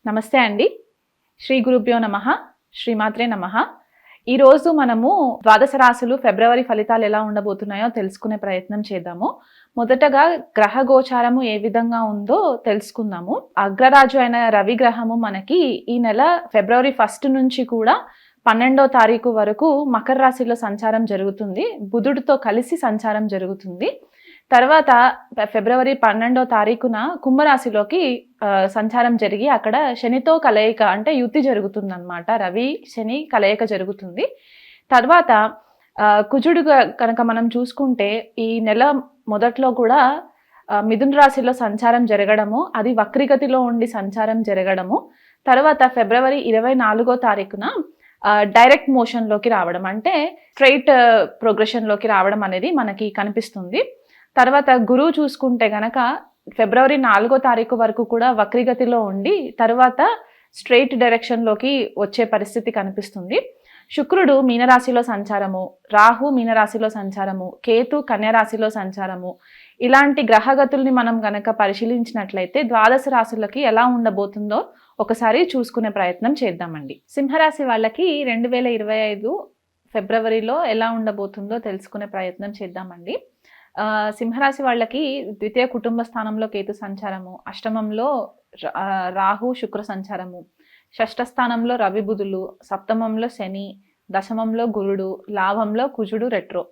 నమస్తే అండి. శ్రీ గురుభ్యో నమః. శ్రీమాత్రే నమః. ఈరోజు మనము ద్వాదశ రాశులు ఫిబ్రవరి ఫలితాలు ఎలా ఉండబోతున్నాయో తెలుసుకునే ప్రయత్నం చేద్దాము. మొదటగా గ్రహ గోచారము ఏ విధంగా ఉందో తెలుసుకుందాము. అగ్రరాజు అయిన రవి గ్రహము మనకి ఈ నెల ఫిబ్రవరి 1 నుంచి కూడా 12వ తారీఖు వరకు మకర రాశిలో సంచారం జరుగుతుంది. బుధుడితో కలిసి సంచారం జరుగుతుంది. తర్వాత ఫిబ్రవరి 12వ తారీఖున కుంభరాశిలోకి సంచారం జరిగి అక్కడ శనితో కలయిక అంటే యుతి జరుగుతుందన్నమాట. రవి శని కలయిక జరుగుతుంది. తర్వాత కుజుడు కనుక మనం చూసుకుంటే ఈ నెల మొదట్లో కూడా మిథున రాశిలో సంచారం జరగడము, అది వక్రిగతిలో ఉండి సంచారం జరగడము, తర్వాత ఫిబ్రవరి 24వ తారీఖున డైరెక్ట్ మోషన్లోకి రావడం అంటే స్ట్రైట్ ప్రోగ్రెషన్లోకి రావడం అనేది మనకి కనిపిస్తుంది. తర్వాత గురువు చూసుకుంటే గనక ఫిబ్రవరి 4వ తారీఖు వరకు కూడా వక్రిగతిలో ఉండి తర్వాత స్ట్రైట్ డైరెక్షన్లోకి వచ్చే పరిస్థితి కనిపిస్తుంది. శుక్రుడు మీనరాశిలో సంచారము, రాహు మీనరాశిలో సంచారము, కేతు కన్యరాశిలో సంచారము, ఇలాంటి గ్రహగతుల్ని మనం గనక పరిశీలించినట్లయితే ద్వాదశ రాశులకి ఎలా ఉండబోతుందో ఒకసారి చూసుకునే ప్రయత్నం చేద్దామండి. సింహరాశి వాళ్ళకి 2025 ఫిబ్రవరిలో ఎలా ఉండబోతుందో తెలుసుకునే ప్రయత్నం చేద్దామండి. సింహరాశి వాళ్ళకి ద్వితీయ కుటుంబ స్థానంలో కేతు సంచారము, అష్టమంలో రాహు శుక్ర సంచారము, షష్ఠ స్థానంలో రవి బుధులు, సప్తమంలో శని, దశమంలో గురుడు, లాభంలో కుజుడు రెట్రో.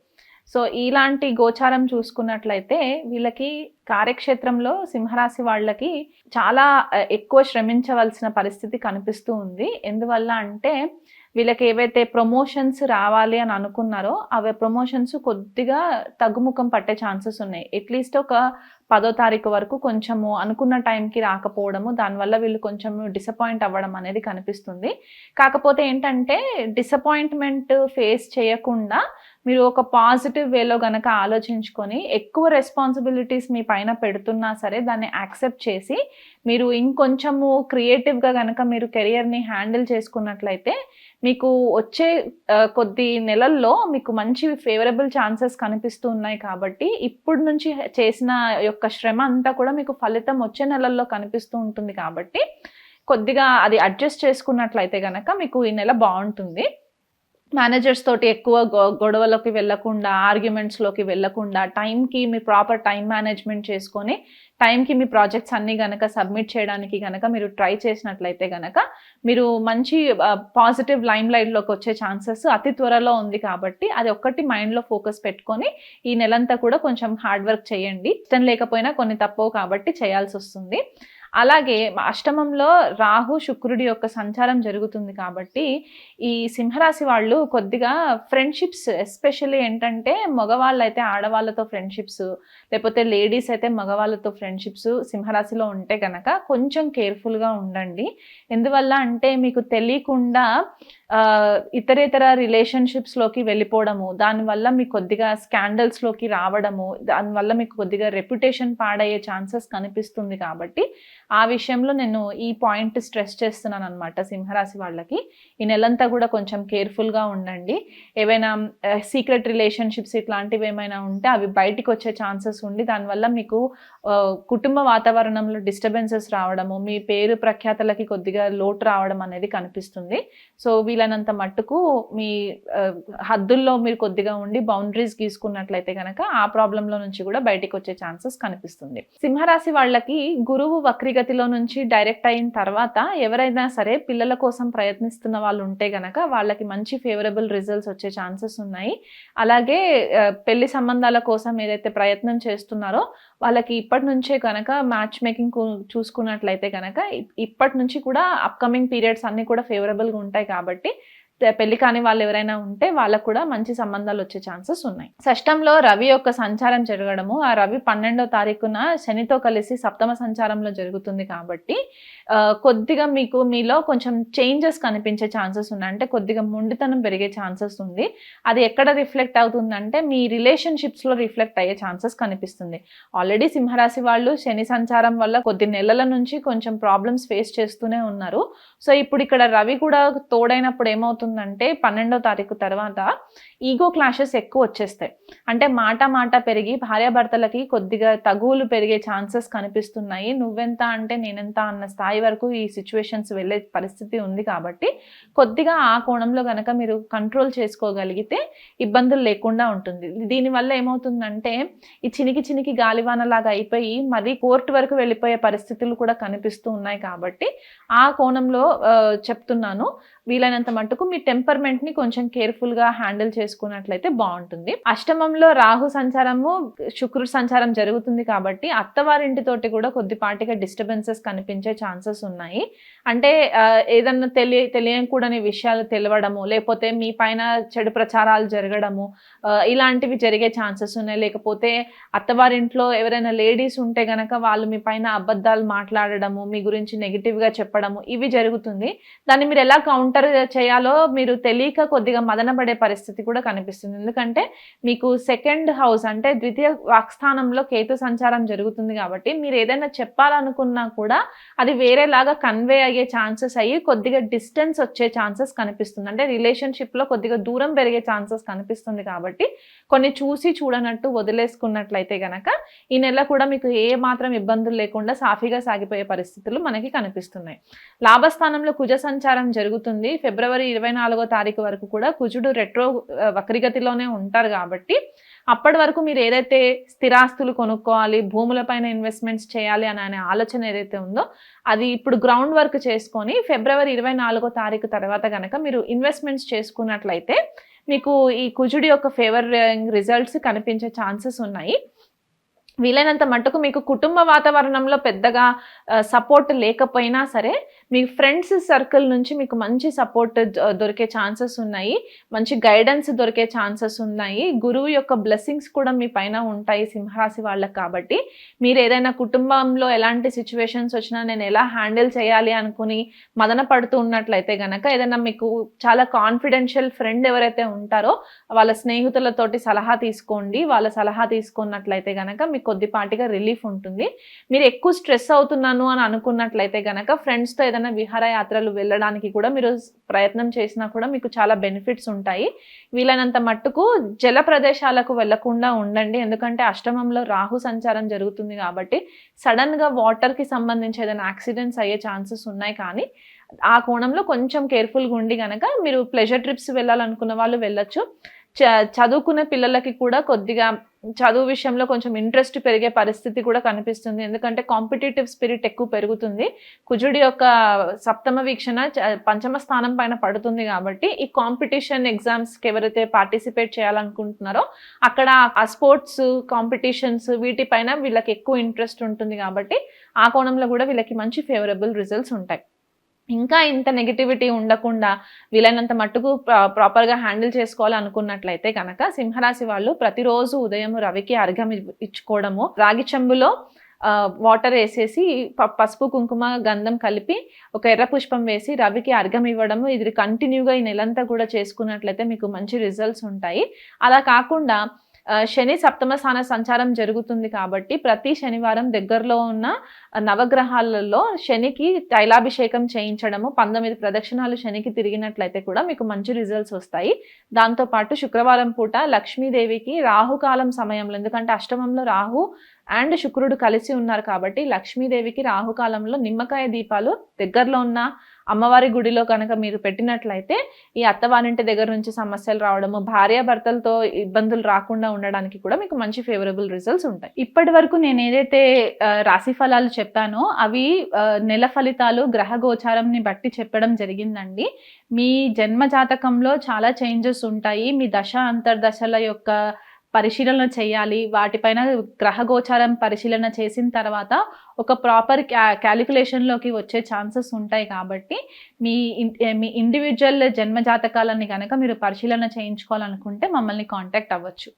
సో ఇలాంటి గోచారం చూసుకున్నట్లయితే వీళ్ళకి కార్యక్షేత్రంలో సింహరాశి వాళ్ళకి చాలా ఎక్కువ శ్రమించవలసిన పరిస్థితి కనిపిస్తూ ఉంది. ఎందువల్ల అంటే వీళ్ళకి ఏవైతే ప్రమోషన్స్ రావాలి అని అనుకున్నారో అవి ప్రమోషన్స్ కొద్దిగా తగ్గుముఖం పట్టే ఛాన్సెస్ ఉన్నాయి. అట్లీస్ట్ ఒక 10వ తారీఖు వరకు కొంచెము అనుకున్న టైంకి రాకపోవడము, దానివల్ల వీళ్ళు కొంచెం డిసప్పాయింట్ అవ్వడం అనేది కనిపిస్తుంది. కాకపోతే ఏంటంటే డిసప్పాయింట్మెంట్ ఫేస్ చేయకుండా మీరు ఒక పాజిటివ్ వేలో గనక ఆలోచించుకొని ఎక్కువ రెస్పాన్సిబిలిటీస్ మీ పైన పెడుతున్నా సరే దాన్ని యాక్సెప్ట్ చేసి మీరు ఇంకొంచెము క్రియేటివ్గా గనక మీరు కెరియర్ని హ్యాండిల్ చేసుకున్నట్లయితే మీకు వచ్చే కొద్ది నెలల్లో మీకు మంచి ఫేవరబుల్ ఛాన్సెస్ కనిపిస్తూ ఉన్నాయి. కాబట్టి ఇప్పుడు నుంచి చేసిన యొక్క శ్రమ అంతా కూడా మీకు ఫలితం వచ్చే నెలల్లో కనిపిస్తూ ఉంటుంది. కాబట్టి కొద్దిగా అది అడ్జస్ట్ చేసుకున్నట్లయితే కనుక మీకు ఈ నెల బాగుంటుంది. మేనేజర్స్ తోటి ఎక్కువ గొడవలోకి వెళ్ళకుండా, ఆర్గ్యుమెంట్స్లోకి వెళ్ళకుండా టైంకి మీ ప్రాపర్ టైం మేనేజ్మెంట్ చేసుకొని టైంకి మీ ప్రాజెక్ట్స్ అన్నీ కనుక సబ్మిట్ చేయడానికి కనుక మీరు ట్రై చేసినట్లయితే కనుక మీరు మంచి పాజిటివ్ లైమ్ లైట్లోకి వచ్చే ఛాన్సెస్ అతి త్వరలో ఉంది. కాబట్టి అది ఒక్కటి మైండ్లో ఫోకస్ పెట్టుకొని ఈ నెలంతా కూడా కొంచెం హార్డ్ వర్క్ చేయండి. ఇష్టం లేకపోయినా కొన్ని తప్పవు కాబట్టి చేయాల్సి వస్తుంది. అలాగే అష్టమంలో రాహు శుక్రుడి యొక్క సంచారం జరుగుతుంది. కాబట్టి ఈ సింహరాశి వాళ్ళు కొద్దిగా ఫ్రెండ్షిప్స్, ఎస్పెషల్లీ ఏంటంటే మగవాళ్ళు అయితే ఆడవాళ్ళతో ఫ్రెండ్షిప్స్, లేకపోతే లేడీస్ అయితే మగవాళ్ళతో ఫ్రెండ్షిప్స్ సింహరాశిలో ఉంటే కనుక కొంచెం కేర్ఫుల్గా ఉండండి. ఎందువల్ల అంటే మీకు తెలియకుండా ఇతరేతర రిలేషన్షిప్స్లోకి వెళ్ళిపోవడము, దానివల్ల మీకు కొద్దిగా స్కాండల్స్లోకి రావడము, దానివల్ల మీకు కొద్దిగా రెప్యుటేషన్ పాడయ్యే ఛాన్సెస్ కనిపిస్తుంది. కాబట్టి ఆ విషయంలో నేను ఈ పాయింట్ స్ట్రెస్ చేస్తున్నాను అనమాట. సింహరాశి వాళ్ళకి ఈ నెలంతా కూడా కొంచెం కేర్ఫుల్గా ఉండండి. ఏవైనా సీక్రెట్ రిలేషన్షిప్స్ ఇట్లాంటివి ఏమైనా ఉంటే అవి బయటికి వచ్చే ఛాన్సెస్ ఉండి దానివల్ల మీకు కుటుంబ వాతావరణంలో డిస్టర్బెన్సెస్ రావడము, మీ పేరు ప్రఖ్యాతలకి కొద్దిగా లోటు రావడం అనేది కనిపిస్తుంది. సో వీలైనంత మట్టుకు మీ హద్దుల్లో మీరు కొద్దిగా ఉండి బౌండరీస్ గీసుకున్నట్లయితే కనుక ఆ ప్రాబ్లంలో నుంచి కూడా బయటికి వచ్చే ఛాన్సెస్ కనిపిస్తుంది. సింహరాశి వాళ్ళకి గురువు వక్రిగతిలో నుంచి డైరెక్ట్ అయిన తర్వాత ఎవరైనా సరే పిల్లల కోసం ప్రయత్నిస్తున్న వాళ్ళు ఉంటే గనక వాళ్ళకి మంచి ఫేవరబుల్ రిజల్ట్స్ వచ్చే ఛాన్సెస్ ఉన్నాయి. అలాగే పెళ్లి సంబంధాల కోసం ఏదైతే ప్రయత్నం చేస్తున్నారో వాళ్ళకి ఇప్పటి నుంచే కనుక మ్యాచ్ మేకింగ్ చూసుకున్నట్లయితే కనుక ఇప్పటి నుంచి కూడా అప్కమింగ్ పీరియడ్స్ అన్నీ కూడా ఫేవరబుల్గా ఉంటాయి. కాబట్టి పెళ్లి కాని వాళ్ళు ఎవరైనా ఉంటే వాళ్ళకు కూడా మంచి సంబంధాలు వచ్చే ఛాన్సెస్ ఉన్నాయి. షష్టంలో రవి యొక్క సంచారం జరగడము, ఆ రవి 12వ తారీఖున శనితో కలిసి సప్తమ సంచారంలో జరుగుతుంది. కాబట్టి కొద్దిగా మీలో కొంచెం చేంజెస్ కనిపించే ఛాన్సెస్ ఉన్నాయి. అంటే కొద్దిగా మొండితనం పెరిగే ఛాన్సెస్ ఉంది. అది ఎక్కడ రిఫ్లెక్ట్ అవుతుందంటే మీ రిలేషన్షిప్స్లో రిఫ్లెక్ట్ అయ్యే ఛాన్సెస్ కనిపిస్తుంది. ఆల్రెడీ సింహరాశి వాళ్ళు శని సంచారం వల్ల కొద్ది నెలల నుంచి కొంచెం ప్రాబ్లమ్స్ ఫేస్ చేస్తూనే ఉన్నారు. సో ఇప్పుడు ఇక్కడ రవి కూడా తోడైనప్పుడు ఏమవుతుంది ఏమవుతుందంటే 12వ తారీఖు తర్వాత ఈగో క్లాషెస్ ఎక్కువ వచ్చేస్తాయి. అంటే మాట పెరిగి భార్యాభర్తలకి కొద్దిగా తగువులు పెరిగే ఛాన్సెస్ కనిపిస్తున్నాయి. నువ్వెంత అంటే నేనెంత అన్న స్థాయి వరకు ఈ సిచ్యువేషన్స్ వెళ్ళే పరిస్థితి ఉంది కాబట్టి కొద్దిగా ఆ కోణంలో గనక మీరు కంట్రోల్ చేసుకోగలిగితే ఇబ్బందులు లేకుండా ఉంటుంది. దీనివల్ల ఏమవుతుందంటే ఈ చినికి గాలివానలాగా అయిపోయి మరీ కోర్టు వరకు వెళ్ళిపోయే పరిస్థితులు కూడా కనిపిస్తూ ఉన్నాయి కాబట్టి ఆ కోణంలో చెప్తున్నాను. వీలైనంత మట్టుకు మీ టెంపర్మెంట్ని కొంచెం కేర్ఫుల్గా హ్యాండిల్ చేసుకున్నట్లయితే బాగుంటుంది. అష్టమంలో రాహు సంచారము శుక్రుడు సంచారం జరుగుతుంది కాబట్టి అత్తవారింటితోటి కూడా కొద్దిపాటిగా డిస్టర్బెన్సెస్ కనిపించే ఛాన్సెస్ ఉన్నాయి. అంటే ఏదన్నా తెలియకూడని విషయాలు తెలవడము, లేకపోతే మీ పైన చెడు ప్రచారాలు జరగడము, ఇలాంటివి జరిగే ఛాన్సెస్ ఉన్నాయి. లేకపోతే అత్తవారింట్లో ఎవరైనా లేడీస్ ఉంటే గనక వాళ్ళు మీ పైన అబద్ధాలు మాట్లాడడము, మీ గురించి నెగిటివ్గా చెప్పడము, ఇవి జరుగుతుంది. దాన్ని మీరు ఎలా కౌంటర్ చేయాలో మీరు తెలియక కొద్దిగా మదనపడే పరిస్థితి కూడా కనిపిస్తుంది. ఎందుకంటే మీకు సెకండ్ హౌస్ అంటే ద్వితీయ వాక్స్థానంలో కేతు సంచారం జరుగుతుంది కాబట్టి మీరు ఏదైనా చెప్పాలనుకున్నా కూడా అది వేరేలాగా కన్వే అయ్యే ఛాన్సెస్ అయ్యి కొద్దిగా డిస్టెన్స్ వచ్చే ఛాన్సెస్ కనిపిస్తుంది. అంటే రిలేషన్షిప్లో కొద్దిగా దూరం పెరిగే ఛాన్సెస్ కనిపిస్తుంది కాబట్టి కొన్ని చూసి చూడనట్టు వదిలేసుకున్నట్లయితే గనక ఈ నెల కూడా మీకు ఏ మాత్రం ఇబ్బందులు లేకుండా సాఫీగా సాగిపోయే పరిస్థితులు మనకి కనిపిస్తున్నాయి. లాభస్థానంలో కుజ సంచారం జరుగుతుంది. ఫిబ్రవరి 24వ తారీఖు వరకు కూడా కుజుడు రెట్రో వక్రిగతిలోనే ఉంటారు కాబట్టి అప్పటి వరకు మీరు ఏదైతే స్థిరాస్తులు కొనుక్కోవాలి, భూములపైన ఇన్వెస్ట్మెంట్స్ చేయాలి అనే ఆలోచన ఏదైతే ఉందో అది ఇప్పుడు గ్రౌండ్ వర్క్ చేసుకొని ఫిబ్రవరి 24వ తారీఖు తర్వాత కనుక మీరు ఇన్వెస్ట్మెంట్స్ చేసుకున్నట్లయితే మీకు ఈ కుజుడి యొక్క ఫేవర్ రిజల్ట్స్ కనిపించే ఛాన్సెస్ ఉన్నాయి. వీలైనంత మట్టుకు మీకు కుటుంబ వాతావరణంలో పెద్దగా సపోర్ట్ లేకపోయినా సరే మీ ఫ్రెండ్స్ సర్కిల్ నుంచి మీకు మంచి సపోర్ట్ దొరికే ఛాన్సెస్ ఉన్నాయి. మంచి గైడెన్స్ దొరికే ఛాన్సెస్ ఉన్నాయి. గురువు యొక్క బ్లెస్సింగ్స్ కూడా మీ పైన ఉంటాయి సింహరాశి వాళ్ళకి. కాబట్టి మీరు ఏదైనా కుటుంబంలో ఎలాంటి సిచ్యువేషన్స్ వచ్చినా నేను ఎలా హ్యాండిల్ చేయాలి అనుకుని మదన పడుతూ ఉన్నట్లయితే గనక ఏదైనా మీకు చాలా కాన్ఫిడెన్షియల్ ఫ్రెండ్ ఎవరైతే ఉంటారో వాళ్ళ స్నేహితులతోటి సలహా తీసుకోండి. వాళ్ళ సలహా తీసుకున్నట్లయితే గనక మీకు కొద్దిపాటిగా రిలీఫ్ ఉంటుంది. మీరు ఎక్కువ స్ట్రెస్ అవుతున్నాను అని అనుకున్నట్లయితే గనక ఫ్రెండ్స్తో ఏదైనా విహారయాత్రలు వెళ్ళడానికి కూడా మీరు ప్రయత్నం చేసినా కూడా మీకు చాలా బెనిఫిట్స్ ఉంటాయి. వీలైనంత మట్టుకు జల ప్రదేశాలకు వెళ్లకుండా ఉండండి. ఎందుకంటే అష్టమంలో రాహు సంచారం జరుగుతుంది కాబట్టి సడన్గా వాటర్కి సంబంధించి ఏదైనా యాక్సిడెంట్స్ అయ్యే ఛాన్సెస్ ఉన్నాయి. కానీ ఆ కోణంలో కొంచెం కేర్ఫుల్గా ఉండి కనుక మీరు ప్లెజర్ ట్రిప్స్ వెళ్ళాలనుకున్న వాళ్ళు వెళ్ళొచ్చు. చదువుకునే పిల్లలకి కూడా కొద్దిగా చదువు విషయంలో కొంచెం ఇంట్రెస్ట్ పెరిగే పరిస్థితి కూడా కనిపిస్తుంది. ఎందుకంటే కాంపిటేటివ్ స్పిరిట్ ఎక్కువ పెరుగుతుంది. కుజుడి యొక్క సప్తమ వీక్షణ పంచమ స్థానం పైన పడుతుంది కాబట్టి ఈ కాంపిటీషన్ ఎగ్జామ్స్కి ఎవరైతే పార్టిసిపేట్ చేయాలనుకుంటున్నారో అక్కడ ఆ స్పోర్ట్స్ కాంపిటీషన్స్ వీటిపైన వీళ్ళకి ఎక్కువ ఇంట్రెస్ట్ ఉంటుంది. కాబట్టి ఆ కోణంలో కూడా వీళ్ళకి మంచి ఫేవరబుల్ రిజల్ట్స్ ఉంటాయి. ఇంకా ఇంత నెగిటివిటీ ఉండకుండా వీలైనంత మట్టుకు ప్రాపర్గా హ్యాండిల్ చేసుకోవాలి అనుకున్నట్లయితే కనుక సింహరాశి వాళ్ళు ప్రతిరోజు ఉదయం రవికి అర్ఘ్యం ఇచ్చుకోవడము, రాగి చెంబులో వాటర్ వేసేసి పసుపు కుంకుమ గంధం కలిపి ఒక ఎర్ర పుష్పం వేసి రవికి అర్ఘ్యం ఇవ్వడము, ఇది కంటిన్యూగా ఈ నెలంతా కూడా చేసుకున్నట్లయితే మీకు మంచి రిజల్ట్స్ ఉంటాయి. అలా కాకుండా శని సప్తమ స్థాన సంచారం జరుగుతుంది కాబట్టి ప్రతి శనివారం దగ్గరలో ఉన్న నవగ్రహాలలో శనికి తైలాభిషేకం చేయించడము, 19 ప్రదక్షిణాలు శనికి తిరిగినట్లయితే కూడా మీకు మంచి రిజల్ట్స్ వస్తాయి. దాంతోపాటు శుక్రవారం పూట లక్ష్మీదేవికి రాహుకాలం సమయంలో, ఎందుకంటే అష్టమంలో రాహు అండ్ శుక్రుడు కలిసి ఉన్నారు కాబట్టి లక్ష్మీదేవికి రాహుకాలంలో నిమ్మకాయ దీపాలు దగ్గరలో ఉన్న అమ్మవారి గుడిలో కనుక మీరు పెట్టినట్లయితే ఈ అత్తవారింటి దగ్గర నుంచి సమస్యలు రావడము, భార్యాభర్తలతో ఇబ్బందులు రాకుండా ఉండడానికి కూడా మీకు మంచి ఫేవరబుల్ రిజల్ట్స్ ఉంటాయి. ఇప్పటి వరకు నేను ఏదైతే రాశి ఫలాలు చెప్పానో అవి నెల ఫలితాలు గ్రహ గోచారంని బట్టి చెప్పడం జరిగిందండి. మీ జన్మ జాతకంలో చాలా చేంజెస్ ఉంటాయి. మీ దశ అంతర్దశల యొక్క పరిశీలన చేయాలి. వాటిపైన గ్రహ గోచారం పరిశీలన చేసిన తర్వాత ఒక ప్రాపర్ క్యాలిక్యులేషన్లోకి వచ్చే ఛాన్సెస్ ఉంటాయి. కాబట్టి మీ ఇండివిజువల్ జన్మ జాతకాలని కనుక మీరు పరిశీలన చేయించుకోవాలనుకుంటే మమ్మల్ని కాంటాక్ట్ అవ్వచ్చు.